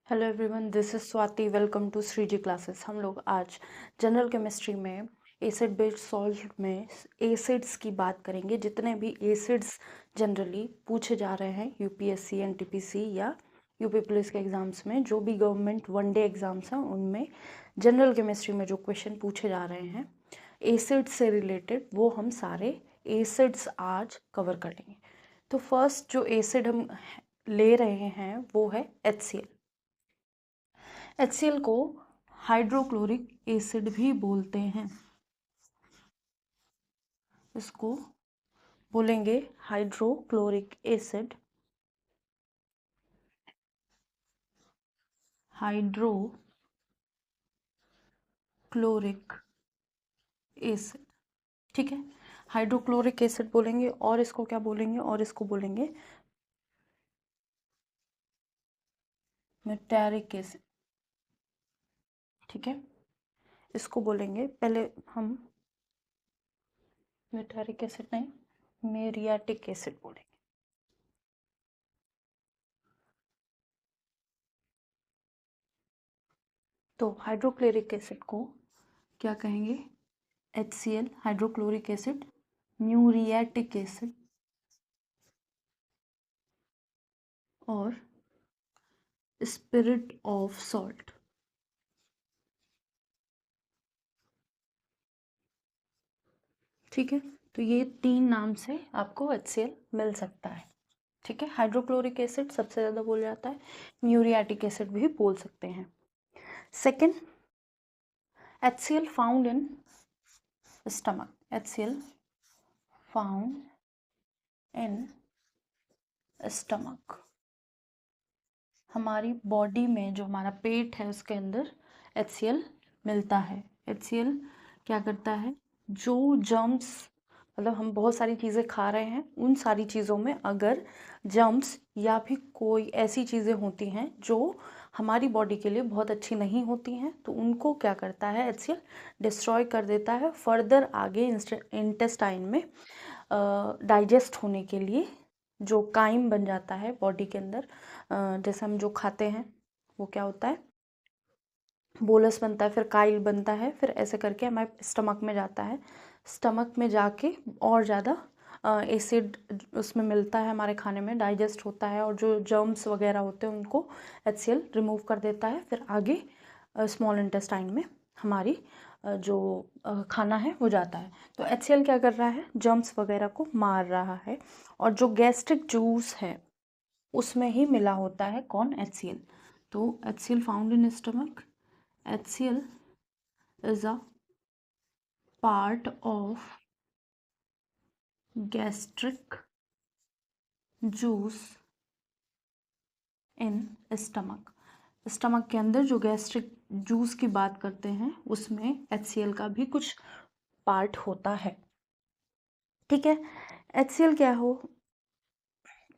Hello everyone, this is Swati. Welcome to Shri ji classes. हम लोग आज जनरल केमिस्ट्री में एसिड बेस्ड सॉल्ट में एसिड्स की बात करेंगे। जितने भी एसिड्स जनरली पूछे जा रहे हैं यूपीएससी, एनटीपीसी या यूपी पुलिस के एग्ज़ाम्स में, जो भी गवर्नमेंट वनडे एग्ज़ाम्स हैं उनमें जनरल केमिस्ट्री में जो क्वेश्चन पूछे जा रहे हैं एसिड से रिलेटेड, वो हम सारे एसिड्स आज कवर करेंगे। तो फर्स्ट जो एसिड हम ले रहे हैं वो है HCl। HCl को हाइड्रोक्लोरिक एसिड भी बोलते हैं। इसको बोलेंगे हाइड्रोक्लोरिक एसिड। हाइड्रोक्लोरिक एसिड, ठीक है। हाइड्रोक्लोरिक एसिड बोलेंगे, और इसको क्या बोलेंगे, और इसको बोलेंगे मेटारिक एसिड, ठीक है। इसको बोलेंगे, पहले हम मेटारिक एसिड नहीं, मेरियाटिक एसिड बोलेंगे। तो हाइड्रोक्लोरिक एसिड को क्या कहेंगे? HCl, hydrochloric acid, muriatic acid और स्पिरिट ऑफ सॉल्ट। ठीक है, तो ये तीन नाम से आपको HCl मिल सकता है, ठीक है। हाइड्रोक्लोरिक एसिड सबसे ज़्यादा बोला जाता है, म्यूरियाटिक एसिड भी बोल सकते हैं। Second, HCl found in stomach. HCl found in stomach, हमारी बॉडी में जो हमारा पेट है उसके अंदर HCl मिलता है। HCl क्या करता है? जो जर्म्स, मतलब हम बहुत सारी चीज़ें खा रहे हैं, उन सारी चीज़ों में अगर जर्म्स या भी कोई ऐसी चीज़ें होती हैं जो हमारी बॉडी के लिए बहुत अच्छी नहीं होती हैं, तो उनको क्या करता है? HCl डिस्ट्रॉय कर देता है। फर्दर आगे इंटेस्टाइन में डाइजेस्ट होने के लिए जो काइम बन जाता है बॉडी के अंदर, जैसे हम जो खाते हैं वो क्या होता है? बोलस बनता है, फिर काइल बनता है, फिर ऐसे करके हमारे स्टमक में जाता है। स्टमक में जाके और ज़्यादा एसिड उसमें मिलता है, हमारे खाने में डाइजेस्ट होता है, और जो जर्म्स वगैरह होते हैं उनको HCl रिमूव कर देता है। फिर आगे स्मॉल इंटेस्टाइन में हमारी जो खाना है वो जाता है। तो HCl क्या कर रहा है? जर्म्स वगैरह को मार रहा है। और जो गैस्ट्रिक जूस है उसमें ही मिला होता है कौन? HCl। तो HCl found in stomach, HCl is a part of gastric juice in stomach। Stomach के अंदर जो गैस्ट्रिक जूस की बात करते हैं उसमें HCl का भी कुछ पार्ट होता है, ठीक है। HCl क्या हो?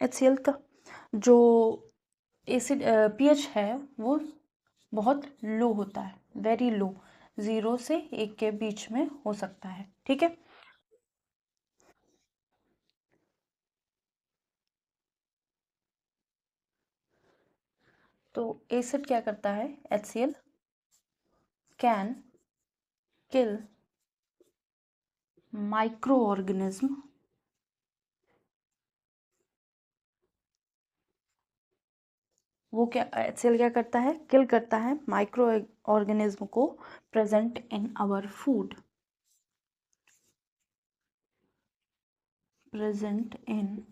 HCl का जो एसिड pH है वो बहुत लो होता है, वेरी लो, 0 से 1 के बीच में हो सकता है, ठीक है। तो एसिड क्या करता है? HCl can kill micro organism, वो क्या HCl क्या करता है? किल करता है माइक्रो ऑर्गेनिज्म को present in our food, present in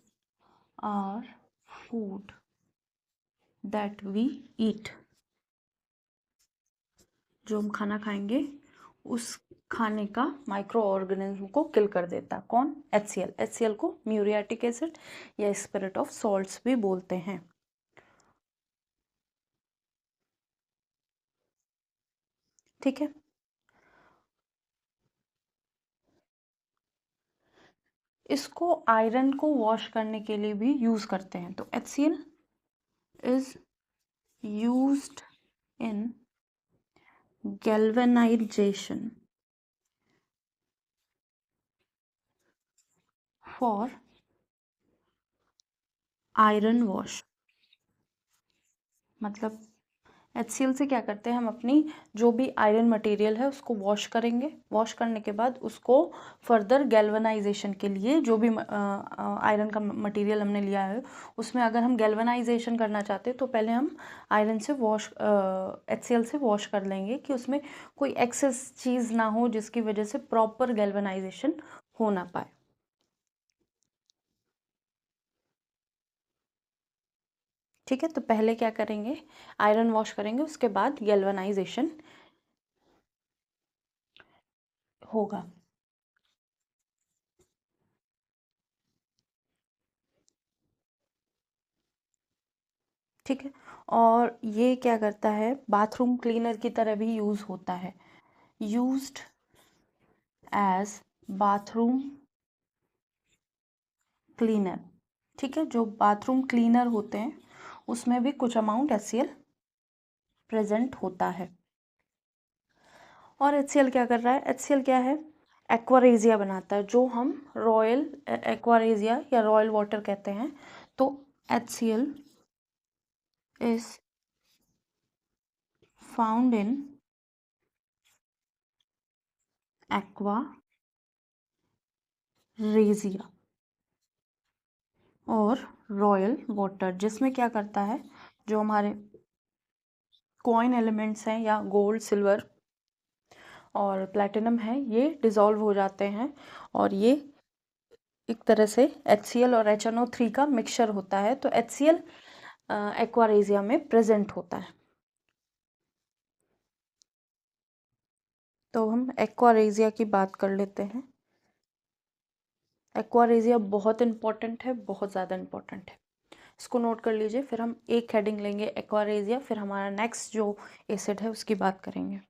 our food that we eat. जो हम खाना खाएंगे उस खाने का माइक्रो ऑर्गेनिज्म को किल कर देता है कौन? HCl। HCl को म्यूरियाटिक एसिड या स्पिरिट ऑफ सॉल्ट्स भी बोलते हैं, ठीक है। इसको आयरन को वॉश करने के लिए भी यूज करते हैं। तो HCl is used in galvanization for iron wash। मतलब HCl से क्या करते हैं हम अपनी जो भी आयरन मटेरियल है उसको वॉश करेंगे। वॉश करने के बाद उसको फर्दर गैल्वेनाइजेशन के लिए जो भी आयरन का मटेरियल हमने लिया है उसमें अगर हम गैल्वेनाइजेशन करना चाहते हैं तो पहले हम आयरन से HCl से वॉश कर लेंगे कि उसमें कोई एक्सेस चीज़ ना हो जिसकी वजह से प्रॉपर गैल्वेनाइजेशन हो ना पाए। ठीक है, तो पहले क्या करेंगे, आयरन वॉश करेंगे, उसके बाद गैल्वेनाइजेशन होगा। ठीक है, और ये क्या करता है, बाथरूम क्लीनर की तरह भी यूज़ होता है, यूज्ड एज बाथरूम क्लीनर। ठीक है, जो बाथरूम क्लीनर होते हैं उसमें भी कुछ अमाउंट HCl प्रेजेंट होता है। और HCl क्या कर रहा है, HCl क्या है, एक्वारेजिया बनाता है, जो हम रॉयल एक्वारेजिया या रॉयल वाटर कहते हैं। तो HCl is found in aqua regia और रॉयल वाटर, जिसमें क्या करता है, जो हमारे कॉइन एलिमेंट्स हैं या गोल्ड सिल्वर और प्लैटिनम है, ये डिज़ोल्व हो जाते हैं और ये एक तरह से HCl और HNO3 का मिक्सचर होता है। तो HCl एक्वारेजिया में प्रेजेंट होता है। तो हम एक्वारेजिया की बात कर लेते हैं। एक्वारेजिया बहुत इंपॉर्टेंट है, बहुत ज़्यादा इंपॉर्टेंट है, इसको नोट कर लीजिए। फिर हम एक हेडिंग लेंगे एक्वारेजिया, फिर हमारा नेक्स्ट जो एसिड है उसकी बात करेंगे।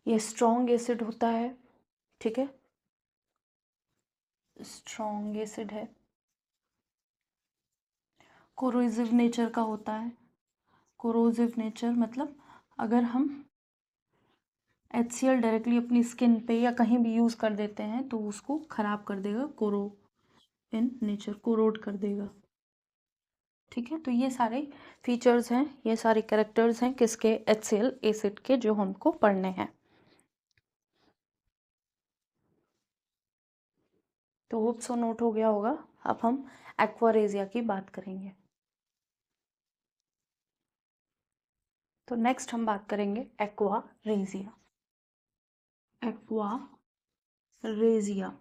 ये स्ट्रॉन्ग एसिड होता है। ठीक है, स्ट्रॉन्ग एसिड है, कोरोसिव नेचर का होता है। कोरोसिव नेचर मतलब अगर हम HCl डायरेक्टली अपनी स्किन पे या कहीं भी यूज़ कर देते हैं तो उसको ख़राब कर देगा, कोरो इन नेचर, कोरोड कर देगा। ठीक है, तो ये सारे फीचर्स हैं, ये सारे कैरेक्टर्स हैं किसके, HCl एसिड के, जो हमको पढ़ने हैं। तो होप सो नोट हो गया होगा। अब हम एक्वारेजिया की बात करेंगे। तो नेक्स्ट हम बात करेंगे एक्वारेजिया। एक्वारेजिया,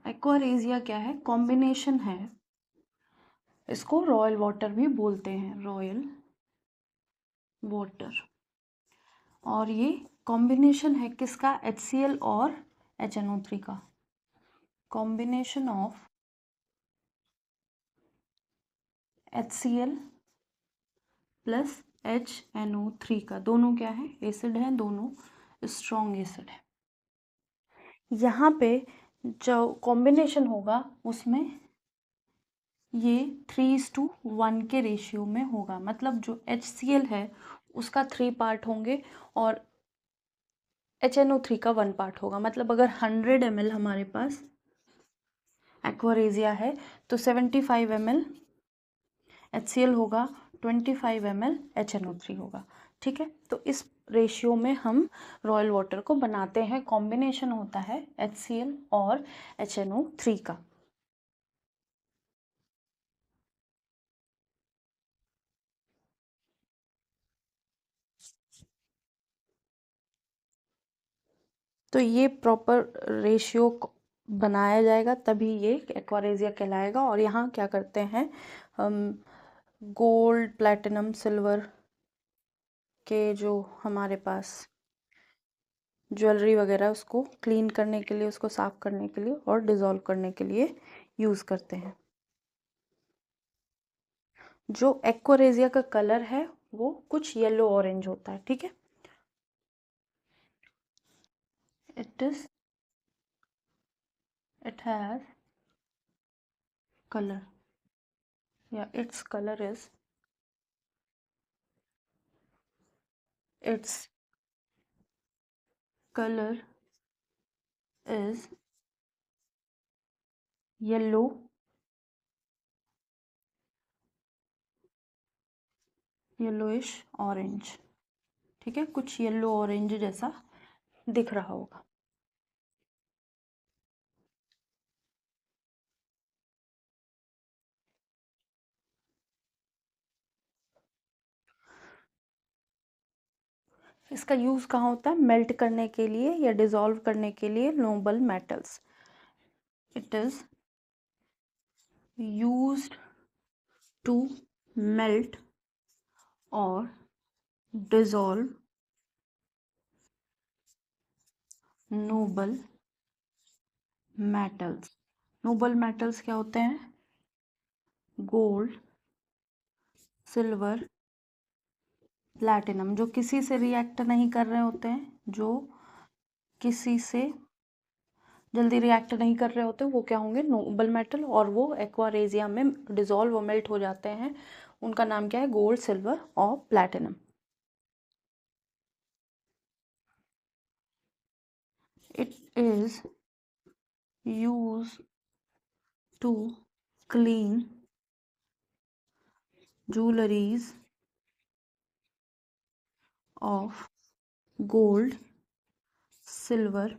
एक्वारेजिया क्या है, कॉम्बिनेशन है, इसको रॉयल वाटर भी बोलते हैं, रॉयल वाटर। और ये कॉम्बिनेशन है किसका, HCl और HNO3 का, combination of HCl plus HNO3 का। दोनों क्या है, एसिड है, दोनों स्ट्रॉन्ग एसिड है। यहाँ पे जो कॉम्बिनेशन होगा उसमें ये 3:1 के रेशियो में होगा, मतलब जो HCl है उसका 3 पार्ट होंगे और HNO3 का 1 पार्ट होगा। मतलब अगर 100 ml हमारे पास एक्वारेजिया है तो 75 ml HCl होगा, 25 ml HNO3 होगा। ठीक है, तो इस रेशियो में हम रॉयल वाटर को बनाते हैं, कॉम्बिनेशन होता है HCl और HNO3 का। तो ये प्रॉपर रेशियो बनाया जाएगा तभी ये एक्वारेजिया कहलाएगा। और यहाँ क्या करते हैं हम, गोल्ड प्लैटिनम सिल्वर के जो हमारे पास ज्वेलरी वगैरह उसको क्लीन करने के लिए, उसको साफ करने के लिए और डिज़ोल्व करने के लिए यूज़ करते हैं। जो एक्वारेजिया का कलर है वो कुछ येलो ऑरेंज होता है। ठीक है, इट हैज कलर या its colour is, its colour is yellow yellowish orange. ठीक है, कुछ येलो ऑरेंज जैसा दिख रहा होगा। इसका यूज़ कहाँ होता है? मेल्ट करने के लिए या डिसॉल्व करने के लिए noble metals. It is used to melt और dissolve noble metals. Noble metals क्या होते हैं? Gold, silver, platinum. जो किसी से रिएक्ट नहीं कर रहे होते हैं, जो किसी से जल्दी रिएक्ट नहीं कर रहे होते, वो क्या होंगे? Nobel metal. और वो एक्वारेजिया में डिसॉल्व और मेल्ट हो जाते हैं। उनका नाम क्या है? गोल्ड, सिल्वर और platinum. It is use to clean jewelries of gold, silver,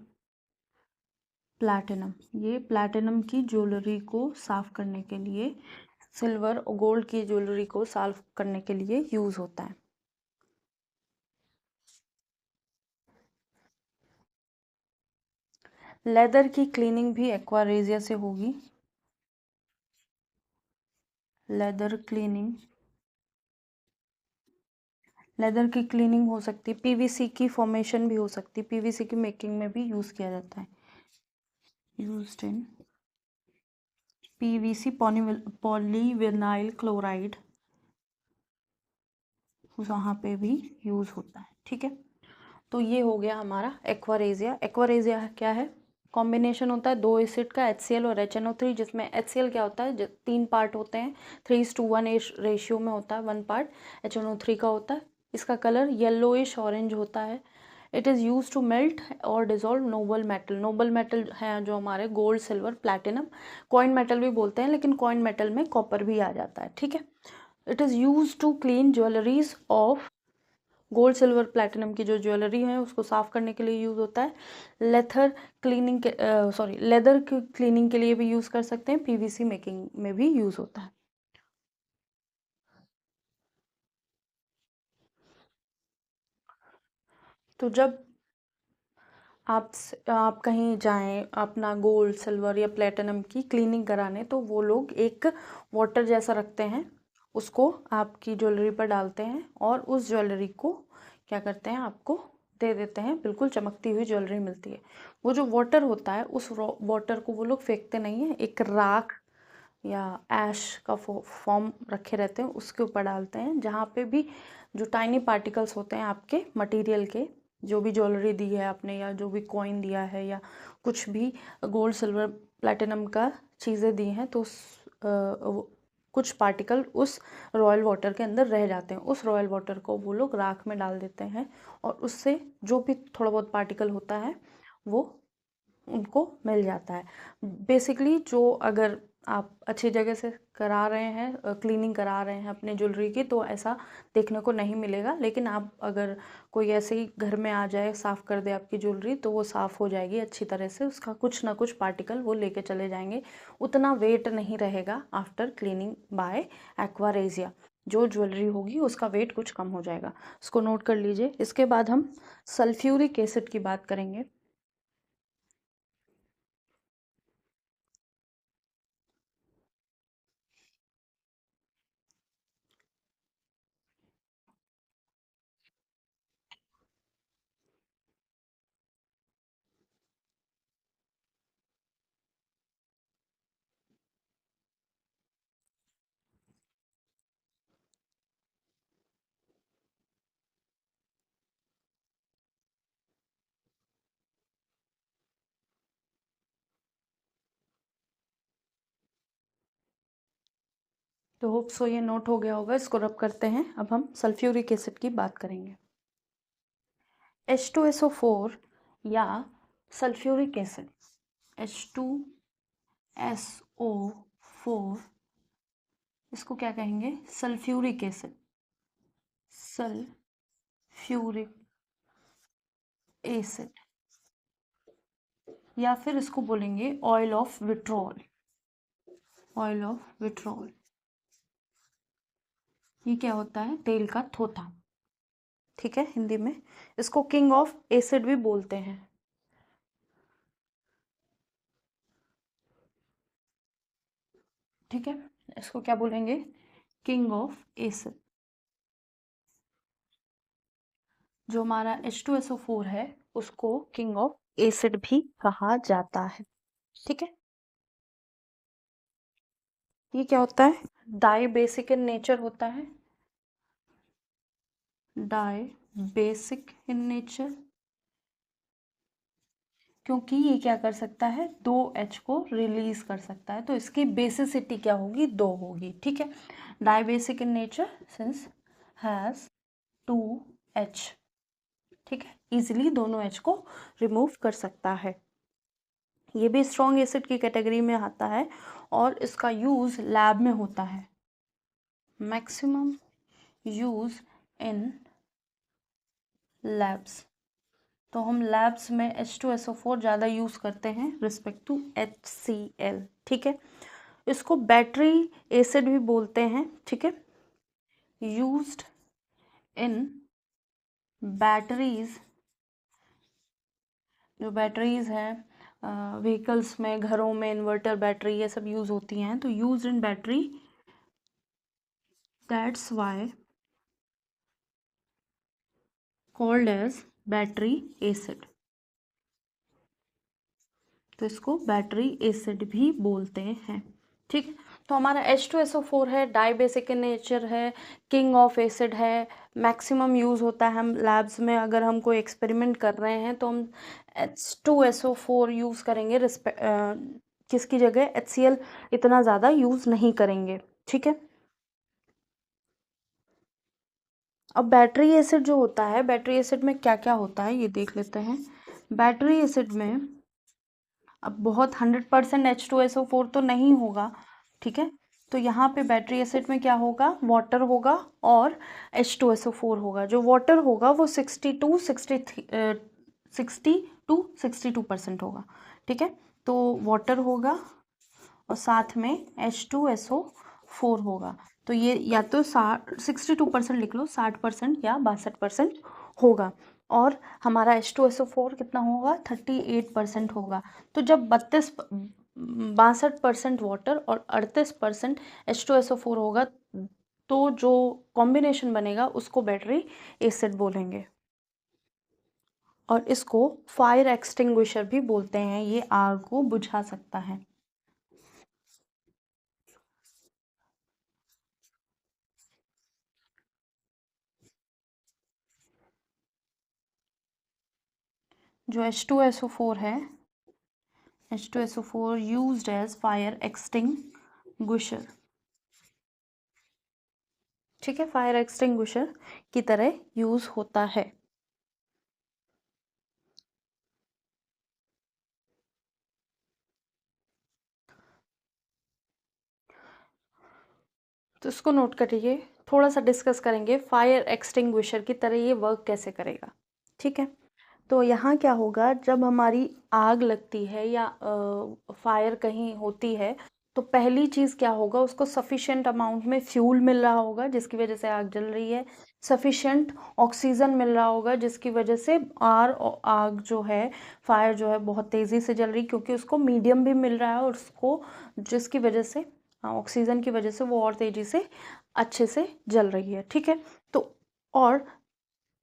platinum. ये प्लैटिनम की ज्वेलरी को साफ करने के लिए, सिल्वर और गोल्ड की ज्वेलरी को साफ करने के लिए यूज होता है। लेदर की क्लीनिंग भी एक्वारेजिया से होगी। लेदर क्लीनिंग, लेदर की क्लीनिंग हो सकती है। पीवीसी की फॉर्मेशन भी हो सकती है। पीवीसी की मेकिंग में भी यूज किया जाता है। Used in PVC polyvinyl chloride, वहाँ पे भी यूज होता है। ठीक है, तो ये हो गया हमारा एक्वारेजिया। एक्वारेजिया क्या है? कॉम्बिनेशन होता है दो एसिड का, HCl और HNO3, जिसमें HCl क्या होता है? 3 पार्ट होते हैं, 3:1 रेशियो में होता है, 1 पार्ट HNO3 का होता है। इसका कलर येलोइश ऑरेंज होता है। It is use to melt और dissolve noble metal. Noble metal हैं जो हमारे gold, silver, platinum. Coin metal भी बोलते हैं, लेकिन कॉइन मेटल में कॉपर भी आ जाता है। ठीक है, it is use to clean jewelleries of gold, silver, platinum की जो ज्वेलरी है उसको साफ करने के लिए यूज होता है। लेथर क्लीनिंग के लेदर की क्लीनिंग के लिए भी यूज कर सकते हैं। पीवीसी मेकिंग में भी यूज होता है। तो जब आप कहीं जाएं अपना गोल्ड, सिल्वर या प्लेटिनम की क्लीनिंग कराने, तो वो लोग एक वाटर जैसा रखते हैं, उसको आपकी ज्वेलरी पर डालते हैं और उस ज्वेलरी को क्या करते हैं? आपको दे देते हैं, बिल्कुल चमकती हुई ज्वेलरी मिलती है। वो जो वाटर होता है, उस वाटर को वो लोग फेंकते नहीं है, एक राख या ऐश का फॉर्म रखे रहते हैं, उसके ऊपर डालते हैं, जहाँ पे भी जो टाइनी पार्टिकल्स होते हैं आपके मटेरियल के, जो भी ज्वेलरी दी है आपने या जो भी कॉइन दिया है या कुछ भी गोल्ड, सिल्वर, प्लैटिनम का चीज़ें दी हैं, तो कुछ पार्टिकल उस रॉयल वाटर के अंदर रह जाते हैं। उस रॉयल वाटर को वो लोग राख में डाल देते हैं और उससे जो भी थोड़ा बहुत पार्टिकल होता है वो उनको मिल जाता है। बेसिकली जो अगर आप अच्छी जगह से करा रहे हैं, क्लीनिंग करा रहे हैं अपने ज्वेलरी की, तो ऐसा देखने को नहीं मिलेगा। लेकिन आप अगर कोई ऐसे ही घर में आ जाए, साफ़ कर दे आपकी ज्वेलरी, तो वो साफ़ हो जाएगी अच्छी तरह से। उसका कुछ ना कुछ पार्टिकल वो लेके चले जाएंगे। उतना वेट नहीं रहेगा आफ्टर क्लीनिंग बाय एक्वारेजिया। जो ज्वेलरी होगी उसका वेट कुछ कम हो जाएगा। उसको नोट कर लीजिए। इसके बाद हम सल्फ्यूरिक एसिड की बात करेंगे। तो होप सो ये नोट हो गया होगा। इसको रब करते हैं। अब हम सल्फ्यूरिक एसिड की बात करेंगे। H2SO4 या सल्फ्यूरिक एसिड H2SO4, इसको क्या कहेंगे? सल्फ्यूरिक एसिड, सल्फ्यूरिक एसिड, या फिर इसको बोलेंगे oil of vitriol, oil of vitriol. ये क्या होता है? तेल का थोथा, ठीक है, हिंदी में इसको किंग ऑफ एसिड भी बोलते हैं। ठीक है, इसको क्या बोलेंगे? King of acid. जो हमारा H2SO4 है उसको किंग ऑफ एसिड भी कहा जाता है। ठीक है, ये क्या होता है? डाई बेसिक इन नेचर होता है, डाई बेसिक इन नेचर, क्योंकि ये क्या कर सकता है? 2H को रिलीज कर सकता है, तो इसकी बेसिसिटी क्या होगी? 2 होगी। ठीक है, di basic in nature since has 2H, ठीक है, इजिली दोनों H को रिमूव कर सकता है। ये भी स्ट्रॉन्ग एसिड की कैटेगरी में आता है और इसका यूज़ लैब में होता है। मैक्सिमम यूज़ इन लैब्स, तो हम लैब्स में H2SO4 ज़्यादा यूज़ करते हैं रिस्पेक्ट टू HCl। ठीक है, इसको बैटरी एसिड भी बोलते हैं। ठीक है, यूज्ड इन बैटरीज, जो बैटरीज हैं व्हीकल्स में, घरों में इन्वर्टर बैटरी ये सब यूज़ होती हैं, तो used in battery, that's why called as battery acid, तो इसको बैटरी एसिड भी बोलते हैं। ठीक, तो हमारा H2SO4 है, डाई बेसिक इन नेचर है, किंग ऑफ एसिड है, मैक्सिमम यूज़ होता है हम लैब्स में। अगर हम कोई एक्सपेरिमेंट कर रहे हैं तो हम H2SO4 यूज़ करेंगे, किसकी जगह? HCl इतना ज़्यादा यूज़ नहीं करेंगे। ठीक है, अब बैटरी एसिड जो होता है, बैटरी एसिड में क्या क्या होता है ये देख लेते हैं। बैटरी एसिड में अब बहुत 100% H2SO4 तो नहीं होगा, ठीक है, तो यहाँ पे बैटरी एसिड में क्या होगा? वाटर होगा और H2SO4 होगा। जो वाटर होगा वो 60 to 62% होगा। ठीक है, तो वाटर होगा और साथ में H2SO4 होगा, तो ये या तो 62% लिख लो, 60% या 62% होगा। और हमारा H2SO4 कितना होगा? 38% होगा। तो जब 62% वाटर और 38% H2SO4 होगा, तो जो कॉम्बिनेशन बनेगा उसको बैटरी एसिड बोलेंगे। और इसको फायर एक्सटिंग्विशर भी बोलते हैं, ये आग को बुझा सकता है। जो H2SO4 है, H2SO4 used as fire extinguisher, ठीक है, फायर एक्सटिंग्विशर की तरह यूज होता है। तो इसको नोट करिए, थोड़ा सा डिस्कस करेंगे फायर एक्सटिंग्विशर की तरह ये वर्क कैसे करेगा। ठीक है, तो यहाँ क्या होगा? जब हमारी आग लगती है या फायर कहीं होती है, तो पहली चीज़ क्या होगा? उसको सफिशिएंट अमाउंट में फ्यूल मिल रहा होगा जिसकी वजह से आग जल रही है, सफिशिएंट ऑक्सीजन मिल रहा होगा जिसकी वजह से आग जो है, फायर जो है बहुत तेज़ी से जल रही, क्योंकि उसको मीडियम भी मिल रहा है और उसको जिसकी वजह से ऑक्सीजन की वजह से वो और तेज़ी से अच्छे से जल रही है। ठीक है, तो और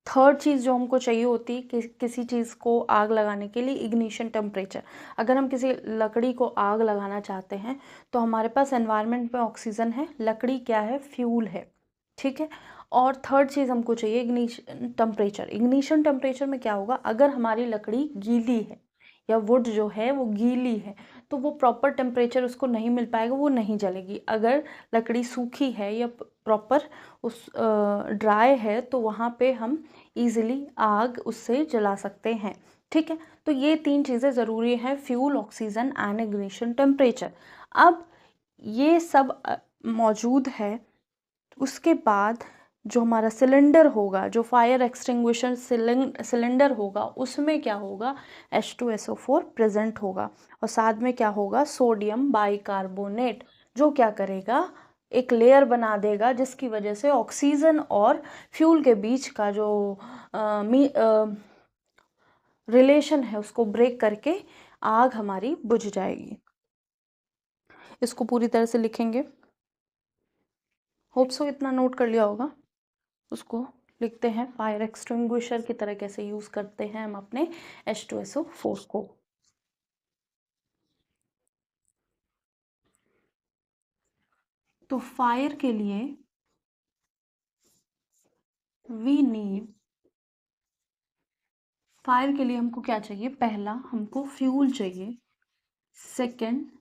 थर्ड चीज़ जो हमको चाहिए होती है किसी चीज़ को आग लगाने के लिए, इग्निशन टेम्परेचर। अगर हम किसी लकड़ी को आग लगाना चाहते हैं तो हमारे पास एनवायरनमेंट में ऑक्सीजन है, लकड़ी क्या है? फ्यूल है। ठीक है, और थर्ड चीज़ हमको चाहिए इग्निशन टेम्परेचर। इग्निशन टेम्परेचर में क्या होगा? अगर हमारी लकड़ी गीली है या वुड जो है वो गीली है तो वो प्रॉपर टेम्परेचर उसको नहीं मिल पाएगा, वो नहीं जलेगी। अगर लकड़ी सूखी है या प्रॉपर उस ड्राई है तो वहाँ पे हम इजीली आग उससे जला सकते हैं। ठीक है, तो ये 3 चीज़ें ज़रूरी हैं, fuel, oxygen and ignition temperature. अब ये सब मौजूद है, उसके बाद जो हमारा सिलेंडर होगा, जो फायर एक्सटिंग्विशर सिलेंडर होगा, उसमें क्या होगा, H2SO4 प्रेजेंट होगा और साथ में क्या होगा, सोडियम बाइकार्बोनेट, जो क्या करेगा, एक लेयर बना देगा जिसकी वजह से ऑक्सीजन और फ्यूल के बीच का जो रिलेशन है उसको ब्रेक करके आग हमारी बुझ जाएगी। इसको पूरी तरह से लिखेंगे, होप सो इतना नोट कर लिया होगा। उसको लिखते हैं, फायर एक्सटिंग्विशर की तरह कैसे यूज करते हैं हम अपने H2SO4 को। तो फायर के लिए वी नीड, फायर के लिए हमको क्या चाहिए, पहला हमको फ्यूल चाहिए, सेकंड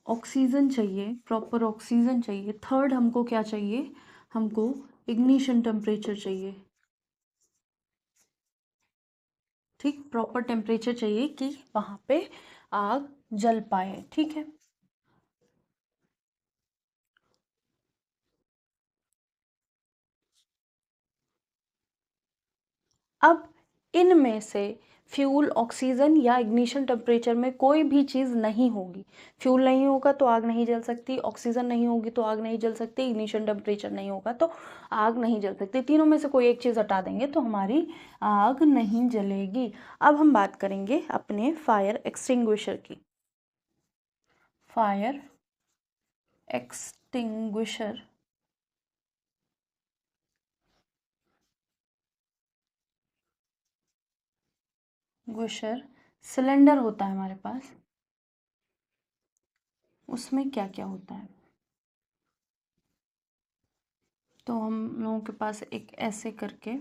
ऑक्सीजन चाहिए, प्रॉपर ऑक्सीजन चाहिए, थर्ड हमको क्या चाहिए, हमको इग्निशन टेम्परेचर चाहिए। ठीक, प्रॉपर टेम्परेचर चाहिए कि वहां पे आग जल पाए। ठीक है, अब इनमें से फ्यूल, ऑक्सीजन या इग्निशन टेम्परेचर में कोई भी चीज़ नहीं होगी। फ्यूल नहीं होगा तो आग नहीं जल सकती, ऑक्सीजन नहीं होगी तो आग नहीं जल सकती, इग्निशन टेम्परेचर नहीं होगा तो आग नहीं जल सकती। तीनों में से कोई एक चीज़ हटा देंगे तो हमारी आग नहीं जलेगी। अब हम बात करेंगे अपने फायर एक्सटिंग्विशर की। फायर एक्सटिंग्विशर सिलेंडर होता है हमारे पास, उसमें क्या क्या होता है, तो हम लोगों के पास एक ऐसे करके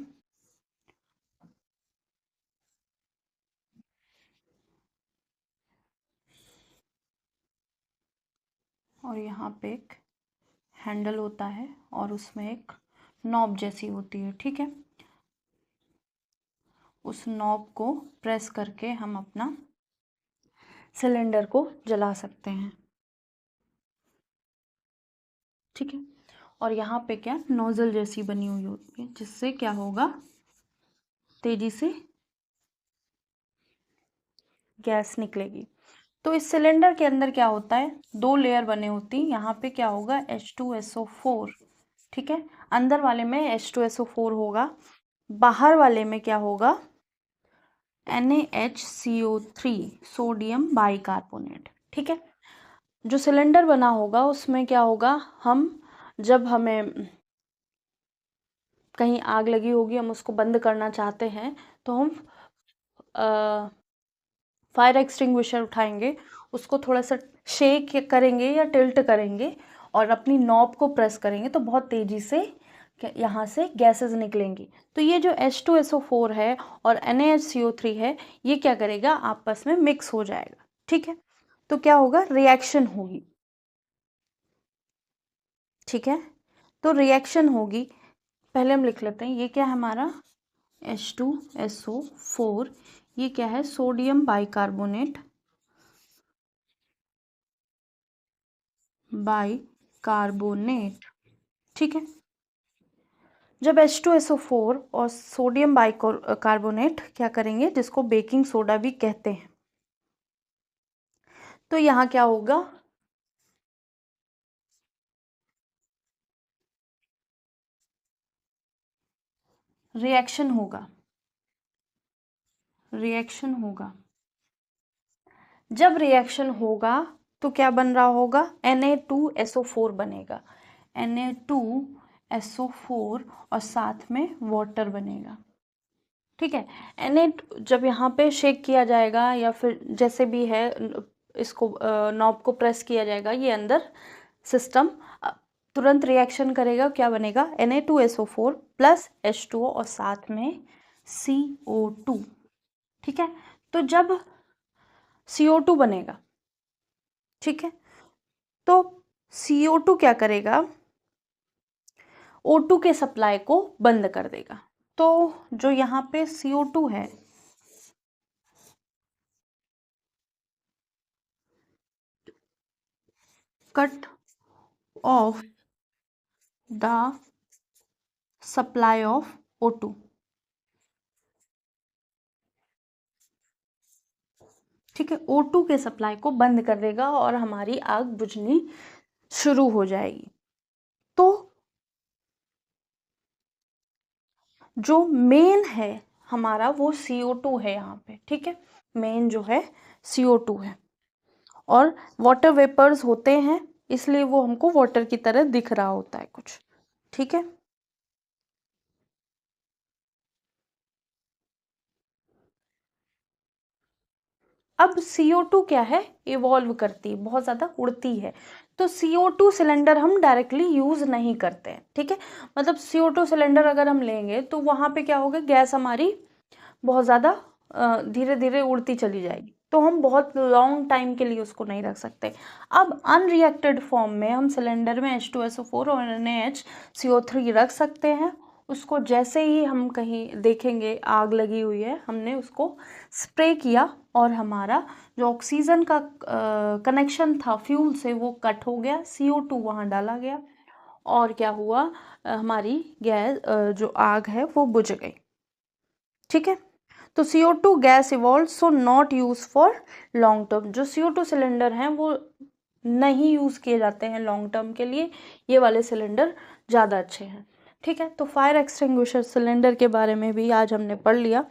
और यहाँ पे एक हैंडल होता है और उसमें एक नॉब जैसी होती है। ठीक है, उस नॉब को प्रेस करके हम अपना सिलेंडर को जला सकते हैं। ठीक है, और यहाँ पे क्या नोजल जैसी बनी हुई होती है जिससे क्या होगा, तेजी से गैस निकलेगी। तो इस सिलेंडर के अंदर क्या होता है, 2 लेयर बने होती हैं। यहाँ पे क्या होगा, H2SO4। ठीक है, अंदर वाले में H2SO4 होगा, बाहर वाले में क्या होगा, NaHCO3, सोडियम बाइकार्बोनेट। ठीक है, जो सिलेंडर बना होगा उसमें क्या होगा, हम जब हमें कहीं आग लगी होगी, हम उसको बंद करना चाहते हैं तो हम फायर एक्सटिंग्विशर उठाएंगे, उसको थोड़ा सा शेक करेंगे या टिल्ट करेंगे और अपनी नॉब को प्रेस करेंगे तो बहुत तेजी से यहाँ से गैसेस निकलेंगी। तो ये जो H2SO4 है और NaHCO3 है, ये क्या करेगा, आपस में मिक्स हो जाएगा। ठीक है, तो क्या होगा, रिएक्शन होगी। ठीक है, तो रिएक्शन होगी, पहले हम लिख लेते हैं, ये क्या है हमारा H2SO4, ये क्या है, सोडियम बाइकार्बोनेट, ठीक है, जब H2SO4 और सोडियम बाइकार्बोनेट क्या करेंगे, जिसको बेकिंग सोडा भी कहते हैं, तो यहाँ क्या होगा, रिएक्शन होगा, रिएक्शन होगा। जब रिएक्शन होगा तो क्या बन रहा होगा, Na2SO4 बनेगा, Na2SO4 और साथ में वाटर बनेगा। ठीक है, Na जब यहाँ पे शेक किया जाएगा या फिर जैसे भी है, इसको नॉब को प्रेस किया जाएगा, ये अंदर सिस्टम तुरंत रिएक्शन करेगा, क्या बनेगा, Na2SO4 प्लस H2O और साथ में CO2। ठीक है, तो जब CO2 बनेगा, ठीक है, तो CO2 क्या करेगा, O2 के सप्लाई को बंद कर देगा। तो जो यहाँ पे CO2 है, cut off the supply of O2, ठीक है, O2 के सप्लाई को बंद कर देगा और हमारी आग बुझनी शुरू हो जाएगी। तो जो मेन है हमारा वो CO2 है यहाँ पे, ठीक है, मेन जो है CO2 है, और वाटर वेपर्स होते हैं इसलिए वो हमको वाटर की तरह दिख रहा होता है कुछ, ठीक है। अब CO2 क्या है, इवॉल्व करती है, बहुत ज़्यादा उड़ती है, तो CO2 सिलेंडर हम डायरेक्टली यूज़ नहीं करते हैं, ठीक है। मतलब CO2 सिलेंडर अगर हम लेंगे तो वहाँ पे क्या होगा, गैस हमारी बहुत ज़्यादा धीरे धीरे उड़ती चली जाएगी, तो हम बहुत लॉन्ग टाइम के लिए उसको नहीं रख सकते। अब अनरिएक्टेड फॉर्म में हम सिलेंडर में H2SO4 और NaHCO3 रख सकते हैं। उसको जैसे ही हम कहीं देखेंगे आग लगी हुई है, हमने उसको स्प्रे किया और हमारा जो ऑक्सीजन का कनेक्शन था फ्यूल से वो कट हो गया, CO2 वहाँ डाला गया और क्या हुआ, हमारी गैस जो आग है वो बुझ गई, ठीक है। तो CO2 gas evolve so not use for long term, जो CO2 सिलेंडर हैं वो नहीं यूज़ किए जाते हैं लॉन्ग टर्म के लिए, ये वाले सिलेंडर ज़्यादा अच्छे हैं, ठीक है। तो फायर एक्सटिंग्विशर सिलेंडर के बारे में भी आज हमने पढ़ लिया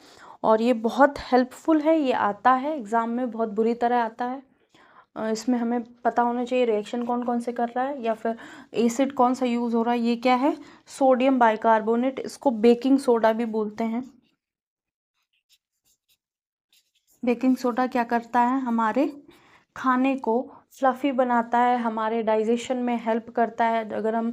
और ये बहुत हेल्पफुल है, ये आता है एग्ज़ाम में बहुत बुरी तरह आता है। इसमें हमें पता होना चाहिए रिएक्शन कौन कौन से कर रहा है या फिर एसिड कौन सा यूज़ हो रहा है। ये क्या है, सोडियम बाइकार्बोनेट, इसको बेकिंग सोडा भी बोलते हैं। बेकिंग सोडा क्या करता है, हमारे खाने को फ्लफ़ी बनाता है, हमारे डाइजेशन में हेल्प करता है। अगर हम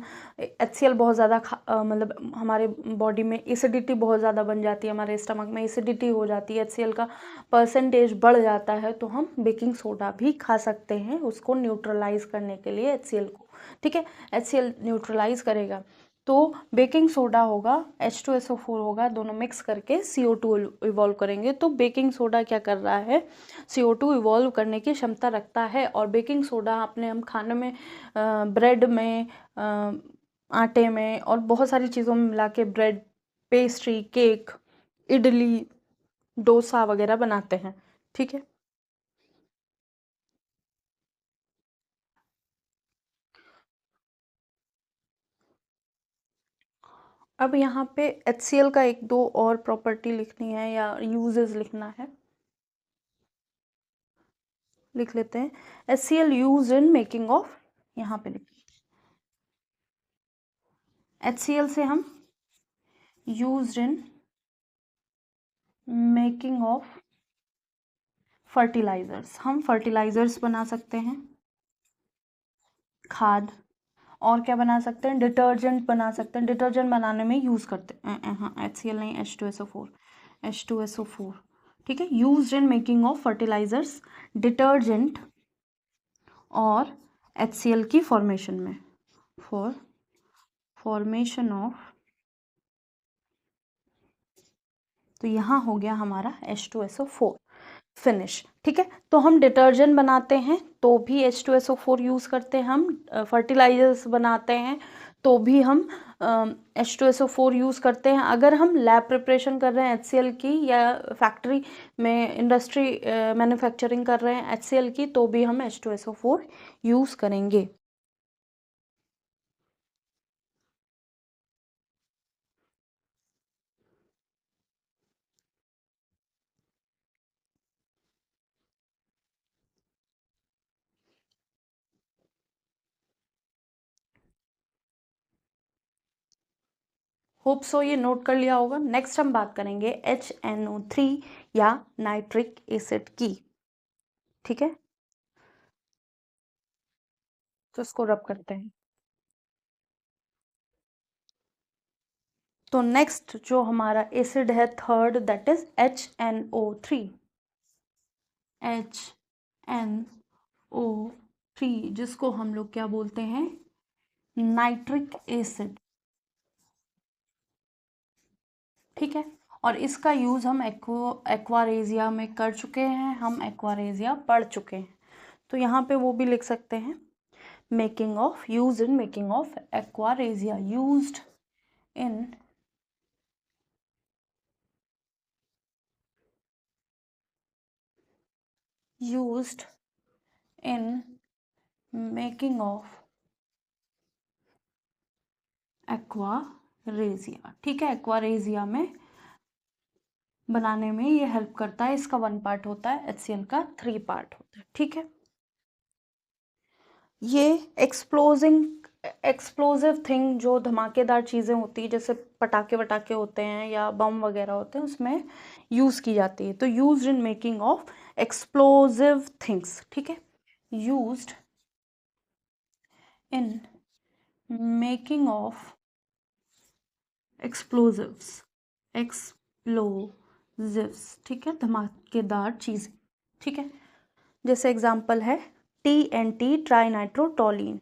HCl बहुत ज़्यादा मतलब हमारे बॉडी में एसिडिटी बहुत ज़्यादा बन जाती है, हमारे स्टमक में एसिडिटी हो जाती है, HCl का परसेंटेज बढ़ जाता है, तो हम बेकिंग सोडा भी खा सकते हैं उसको न्यूट्रलाइज़ करने के लिए HCl को, ठीक है। HCl न्यूट्रलाइज़ करेगा तो बेकिंग सोडा होगा, H2SO4 होगा, दोनों मिक्स करके CO2 इवॉल्व करेंगे। तो बेकिंग सोडा क्या कर रहा है, CO2 इवॉल्व करने की क्षमता रखता है। और बेकिंग सोडा अपने हम खाने में, ब्रेड में, आटे में और बहुत सारी चीज़ों में मिला के bread, pastry, cake, idli, dosa वगैरह बनाते हैं, ठीक है। अब यहाँ पे HCl का एक दो और प्रॉपर्टी लिखनी है या यूजेस लिखना है, लिख लेते हैं। HCl use in making of, यहाँ पे लिख, HCl से हम use in making of fertilizers, हम फर्टिलाइजर्स बना सकते हैं, खाद, और क्या बना सकते हैं, डिटर्जेंट बना सकते हैं, डिटर्जेंट बनाने में यूज़ करते हैं, हाँ HCl नहीं, H2SO4, H2SO4, ठीक है। Use in making of fertilizers, detergent और HCl की फॉर्मेशन में, फॉर फॉर्मेशन ऑफ, तो यहाँ हो गया हमारा H2SO4 फिनिश, ठीक है। तो हम डिटर्जेंट बनाते हैं तो भी H2SO4 यूज़ करते हैं, हम फर्टिलाइजर्स बनाते हैं तो भी हम H2SO4 यूज़ करते हैं। अगर हम लैब प्रिपरेशन कर रहे हैं HCl की या फैक्ट्री में इंडस्ट्री मैन्युफैक्चरिंग कर रहे हैं HCl की, तो भी हम H2SO4 यूज़ करेंगे। होप सो ये नोट कर लिया होगा। नेक्स्ट हम बात करेंगे HNO3 या नाइट्रिक एसिड की, ठीक है। तो इसको रब करते हैं। तो नेक्स्ट जो हमारा एसिड है third, that is HNO3। HNO3, जिसको हम लोग क्या बोलते हैं, नाइट्रिक एसिड। ठीक है, और इसका यूज़ हम एक्वारेजिया में कर चुके हैं, हम एक्वारेजिया पढ़ चुके हैं, तो यहाँ पे वो भी लिख सकते हैं, making of, use in making of aqua regia, used in making of aqua regia. ठीक है, एक्वारेजिया में बनाने में ये हेल्प करता है, इसका 1 पार्ट होता है, HCl का 3 पार्ट होता है। ठीक है, ये एक्सप्लोजिव थिंग, जो धमाकेदार चीज़ें होती है, जैसे पटाखे वटाखे होते हैं या बम वगैरह होते हैं, उसमें यूज़ की जाती है, तो used in making of explosive things. ठीक है, used in making of explosives, ठीक है, धमाकेदार चीज़ें। ठीक है, जैसे एग्जाम्पल है TNT, ट्राई नाइट्रोटोलीन,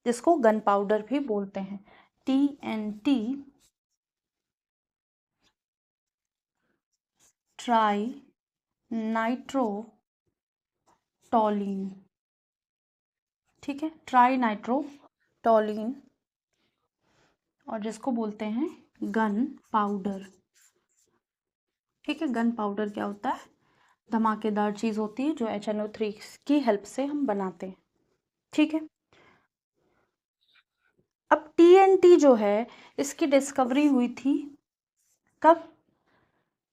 जिसको गन पाउडर भी बोलते हैं, TNT ट्राई नाइट्रोटोलीन। ठीक है, ट्राई नाइट्रोटोलीन, और जिसको बोलते हैं गन पाउडर। ठीक है, गन पाउडर क्या होता है, धमाकेदार चीज़ होती है जो HNO3 की हेल्प से हम बनाते हैं। ठीक है, अब TNT जो है, इसकी डिस्कवरी हुई थी कब,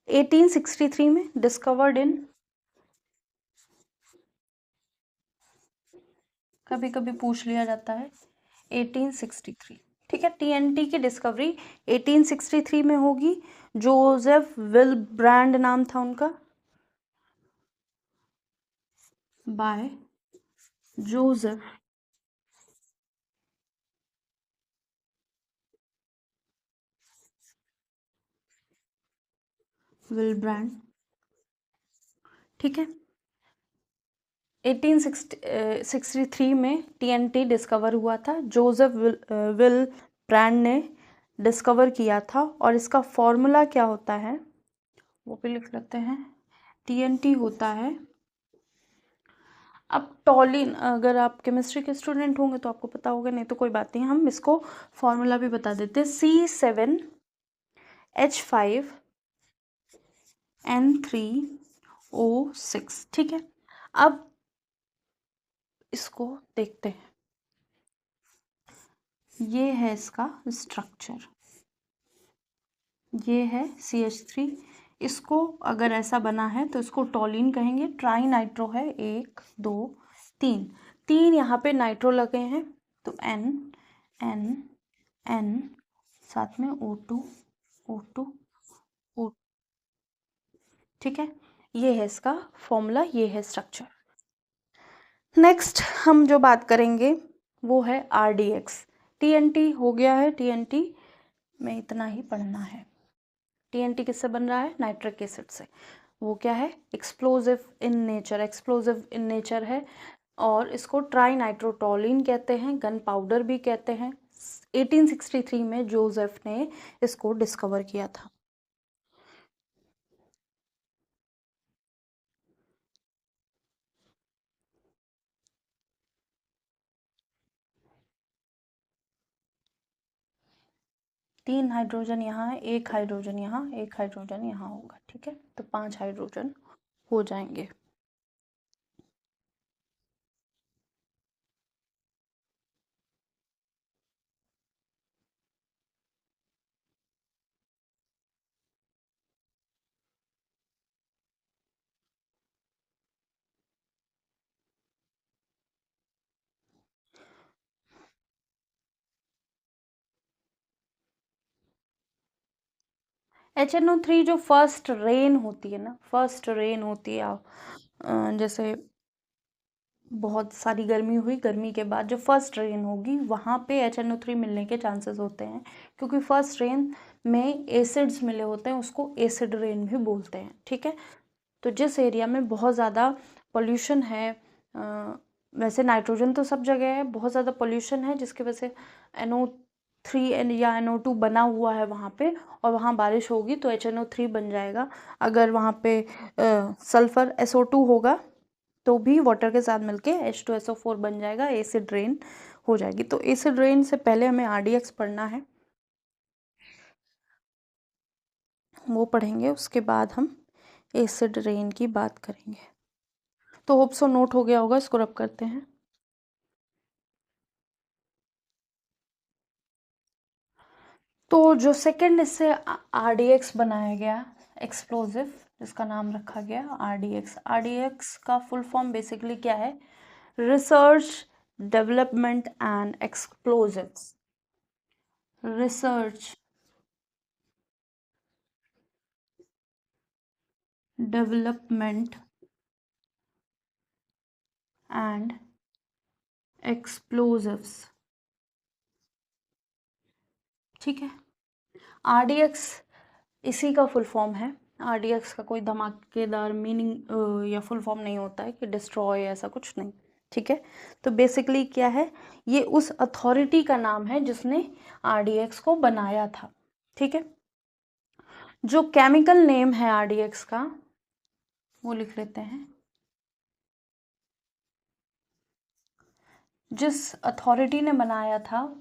1863 में, डिस्कवर्ड इन, कभी कभी पूछ लिया जाता है, 1863। ठीक है, TNT की डिस्कवरी 1863 में होगी, जोसेफ विल्ब्रांड नाम था उनका, बाय जोसेफ विल्ब्रांड। ठीक है, 1863 में TNT डिस्कवर हुआ था, जोसेफ विल्ब्रांड ने डिस्कवर किया था, और इसका फॉर्मूला क्या होता है वो भी लिख लेते हैं, TNT होता है, अब टॉलिन, अगर आप केमिस्ट्री के स्टूडेंट होंगे तो आपको पता होगा, नहीं तो कोई बात नहीं, हम इसको फॉर्मूला भी बता देते हैं, C7H5N3O6। ठीक है, अब इसको देखते हैं, ये है इसका स्ट्रक्चर, ये है CH3, इसको अगर ऐसा बना है तो इसको टॉलिन कहेंगे, ट्राई नाइट्रो है, 1 2 3, 3 यहाँ पे नाइट्रो लगे हैं, तो N N N, साथ में O2 O2 O। ठीक है, ये है इसका फॉर्मूला, ये है स्ट्रक्चर। नेक्स्ट हम जो बात करेंगे वो है RDX। TNT हो गया है, TNT में इतना ही पढ़ना है। TNT किससे बन रहा है, नाइट्रिक एसिड से, वो क्या है, एक्सप्लोजिव इन नेचर है, और इसको ट्राई नाइट्रोटोलिन कहते हैं, गन पाउडर भी कहते हैं। 1863 में जोसेफ ने इसको डिस्कवर किया था। तीन हाइड्रोजन यहाँ है, एक हाइड्रोजन यहाँ, एक हाइड्रोजन यहाँ होगा। ठीक है, तो 5 हाइड्रोजन हो जाएंगे। HNO3 जो फर्स्ट रेन होती है ना, फर्स्ट रेन होती है, जैसे बहुत सारी गर्मी हुई, गर्मी के बाद जो फर्स्ट रेन होगी वहाँ पे HNO3 मिलने के चांसेस होते हैं, क्योंकि फर्स्ट रेन में एसिड्स मिले होते हैं, उसको एसिड रेन भी बोलते हैं। ठीक है, तो जिस एरिया में बहुत ज़्यादा पोल्यूशन है, वैसे नाइट्रोजन तो सब जगह है, बहुत ज़्यादा पोल्यूशन है जिसकी वजह से NO3 या NO2 बना हुआ है वहाँ पे, और वहाँ बारिश होगी तो HNO3 बन जाएगा। अगर वहाँ पे सल्फ़र SO2 होगा तो भी वाटर के साथ मिलके H2SO4 बन जाएगा, एसिड रेन हो जाएगी। तो एसिड रेन से पहले हमें RDX पढ़ना है, वो पढ़ेंगे, उसके बाद हम एसिड रेन की बात करेंगे। तो होप सो नोट हो गया होगा, इसको रब करते हैं। तो जो सेकंड इससे RDX बनाया गया एक्सप्लोजिव, जिसका नाम रखा गया RDX। RDX का फुल फॉर्म बेसिकली क्या है? Research development and explosives. Research development and explosives, ठीक है। RDX इसी का फुल फॉर्म है। RDX का कोई धमाकेदार मीनिंग या फुल फॉर्म नहीं होता है कि डिस्ट्रॉय, ऐसा कुछ नहीं, ठीक है। तो बेसिकली क्या है, ये उस अथॉरिटी का नाम है जिसने RDX को बनाया था, ठीक है। जो केमिकल नेम है RDX का वो लिख लेते हैं। जिस अथॉरिटी ने बनाया था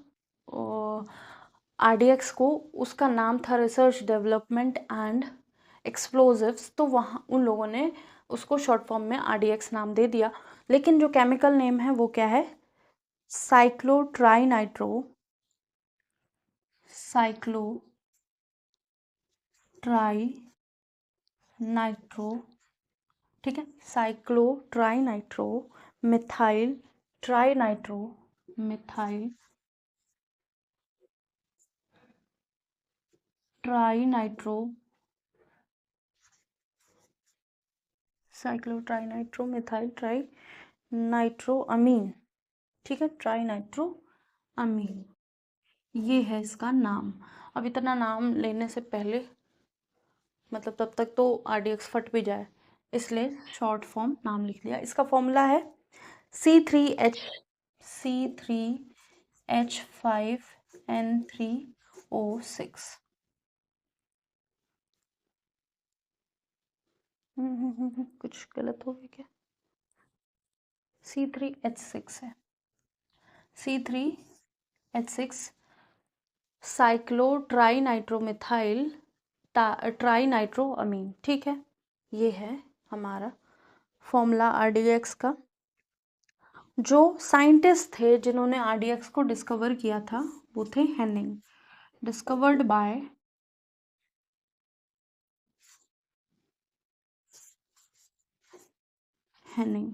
RDX को, उसका नाम था रिसर्च डेवलपमेंट एंड एक्सप्लोजिव्स, तो वहाँ उन लोगों ने उसको शॉर्ट फॉर्म में RDX नाम दे दिया। लेकिन जो केमिकल नेम है वो क्या है? साइक्लोट्राइनाइट्रो, साइक्लोट्राइनाइट्रो, ठीक है। Cyclotrinitro methyl trinitro, methyl trinitro, cyclotrinitro methyl tri nitro amine, ठीक है, ट्राइनाइट्रो अमीन, ये है इसका नाम। अब इतना नाम लेने से पहले मतलब तब तक तो RDX फट भी जाए, इसलिए शॉर्ट फॉर्म नाम लिख लिया। इसका फॉर्मूला है C3H5N3O6। कुछ गलत हो गया क्या? C3H6 है, C3H6 साइक्लोट्राइनाइट्रोमिथाइल ट्राइनाइट्रोअमीन, ठीक है। ये है हमारा फॉर्मूला RDX का। जो साइंटिस्ट थे जिन्होंने RDX को डिस्कवर किया था वो थे हेनिंग, डिस्कवर्ड बाय हेनिंग,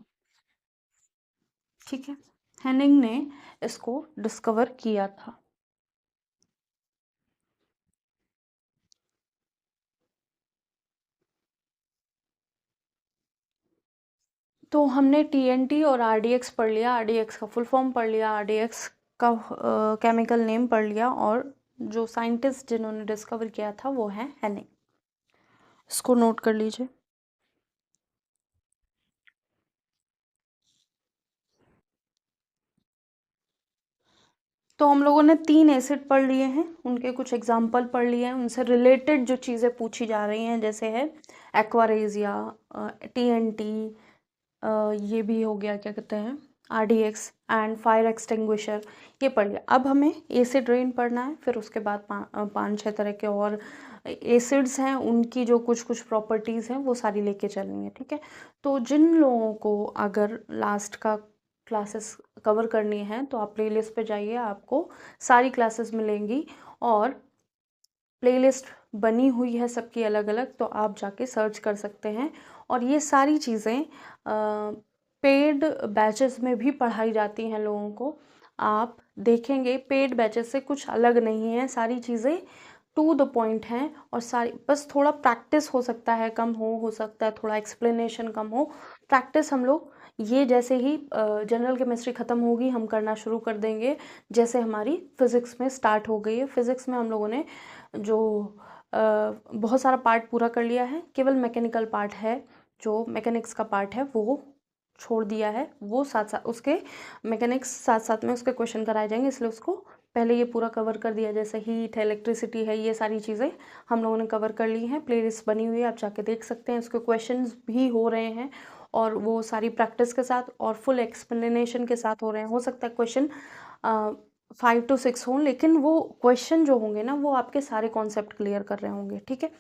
ठीक है। हेनिंग ने इसको डिस्कवर किया था। तो हमने TNT और RDX पढ़ लिया, RDX का फुल फॉर्म पढ़ लिया, RDX का केमिकल नेम पढ़ लिया, और जो साइंटिस्ट जिन्होंने डिस्कवर किया था वो है हेनिंग। इसको नोट कर लीजिए। तो हम लोगों ने 3 एसिड पढ़ लिए हैं, उनके कुछ एग्जाम्पल पढ़ लिए हैं, उनसे रिलेटेड जो चीज़ें पूछी जा रही हैं जैसे है एक्वारेजिया, TNT, ये भी हो गया, क्या कहते हैं, RDX एंड फायर एक्सटिंग्विशर, ये पढ़ लिया। अब हमें एसिड रेन पढ़ना है, फिर उसके बाद 5-6 तरह के और एसिड्स हैं, उनकी जो कुछ कुछ प्रॉपर्टीज़ हैं वो सारी लेके चलनी है, ठीक है। तो जिन लोगों को अगर लास्ट का क्लासेस कवर करनी है तो आप प्लेलिस्ट पे जाइए, आपको सारी क्लासेस मिलेंगी, और प्लेलिस्ट बनी हुई है सबकी अलग अलग, तो आप जाके सर्च कर सकते हैं। और ये सारी चीज़ें पेड बैचेस में भी पढ़ाई जाती हैं लोगों को। आप देखेंगे पेड बैचेस से कुछ अलग नहीं है, सारी चीज़ें टू द पॉइंट हैं, और सारी बस थोड़ा प्रैक्टिस हो सकता है कम हो सकता है थोड़ा एक्सप्लेनेशन कम हो। प्रैक्टिस हम लोग ये जैसे ही जनरल केमिस्ट्री ख़त्म होगी हम करना शुरू कर देंगे, जैसे हमारी फिज़िक्स में स्टार्ट हो गई है। फिज़िक्स में हम लोगों ने जो बहुत सारा पार्ट पूरा कर लिया है, केवल मैकेनिकल पार्ट है जो मैकेनिक्स का पार्ट है वो छोड़ दिया है, वो साथ साथ उसके मैकेनिक्स साथ साथ में उसके क्वेश्चन कराए जाएंगे, इसलिए उसको पहले ये पूरा कवर कर दिया। जैसे हीट है, इलेक्ट्रिसिटी है, ये सारी चीज़ें हम लोगों ने कवर कर ली हैं। प्लेलिस्ट बनी हुई है, आप जाके देख सकते हैं। उसके क्वेश्चंस भी हो रहे हैं और वो सारी प्रैक्टिस के साथ और फुल एक्सप्लेनेशन के साथ हो रहे हैं। हो सकता है क्वेश्चन 5 to 6 हों, लेकिन वो क्वेश्चन जो होंगे ना वो आपके सारे कॉन्सेप्ट क्लियर कर रहे होंगे। ठीक है,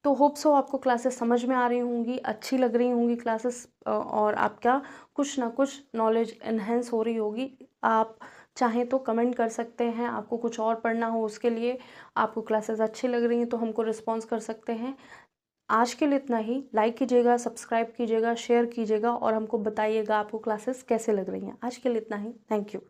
तो होप सो आपको क्लासेस समझ में आ रही होंगी, अच्छी लग रही होंगी क्लासेस, और आपका कुछ ना कुछ नॉलेज इन्हेंस हो रही होगी। आप चाहें तो कमेंट कर सकते हैं, आपको कुछ और पढ़ना हो उसके लिए, आपको क्लासेस अच्छी लग रही हैं तो हमको रिस्पॉन्स कर सकते हैं। आज के लिए इतना ही। लाइक कीजिएगा, सब्सक्राइब कीजिएगा, शेयर कीजिएगा और हमको बताइएगा आपको क्लासेस कैसे लग रही हैं। आज के लिए इतना ही। Thank you.